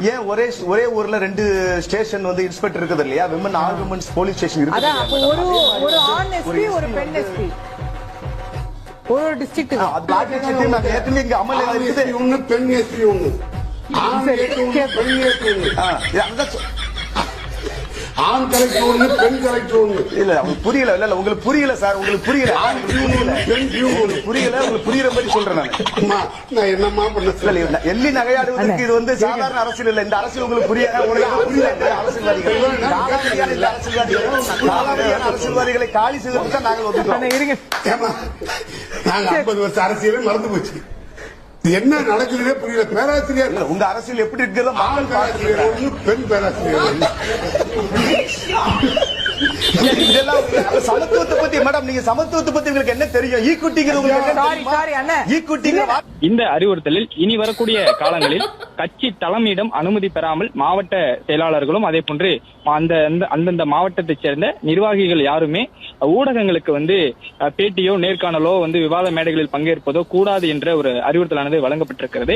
ஏன் ஒரே ஊர்ல 2 ஸ்டேஷன் வந்து இன்ஸ்பெக்டர் இருக்குது இல்லையா? விமன் ஆர்குமெண்ட்ஸ் போலீஸ் ஸ்டேஷன் இருக்கு. அதான் அப்ப ஒரு ஆண் எஸ்பி ஒரு பெண் எஸ்பி ஒரு டிஸ்ட்ரிக்ட் நாங்க ஏற்கனவே இங்க அமல் இருக்குது. ஒண்ணு பெண் எஸ்பி ஒண்ணு, ஆண் எஸ்பி ஒண்ணு, பெண் எஸ்பி ஒண்ணு, ஆண் கலெக்டர் ஒண்ணு, பெண் கலெக்டர் ஒண்ணு. இல்ல உங்களுக்கு புரியல. இல்ல உங்களுக்கு புரியல சார், உங்களுக்கு புரியல. ஆண் பியூன் ஒண்ணு, பெண் பியூன் ஒண்ணு. புரியல, உங்களுக்கு புரியுற மாதிரி சொல்றேன் நான் என்னமா பண்ண எள்ளி நகையாடுவதற்கு இது வந்து சாதாரண அரசியல் இல்ல. இந்த அரசியல் உங்களுக்கு புரியாது. அரசியல்வாதிகளை காலி செய்வதற்கு தான் நாங்கள் ஒதுக்கிறோம். நாங்க 50 வருஷம் அரசியலே மறந்து போச்சு. என்ன நடக்குதுன்னே புரியல. பேராசிரியர் உங்க அரசியல் எப்படி இருக்கிறதோ ஆண் பேராசிரியர் ஒண்ணு, பெண் பேராசிரியர் ஒண்ணு. இதெல்லாம் சமத்துவத்தை பத்தி மேடம், நீங்க சமத்துவத்தை பத்தி உங்களுக்கு என்ன தெரியும்? இந்த அறிவுறுத்தலில் இனி வரக்கூடிய காலங்களில் கட்சி தலைமையிடம் அனுமதி பெறாமல் மாவட்ட செயலாளர்களும் அதே போன்று அந்தந்த மாவட்டத்தைச் சேர்ந்த நிர்வாகிகள் யாருமே ஊடகங்களுக்கு வந்து பேட்டியோ நேர்காணலோ வந்து விவாத மேடைகளில் பங்கேற்பதோ கூடாது என்ற ஒரு அறிவுறுத்தலானது வழங்கப்பட்டிருக்கிறது.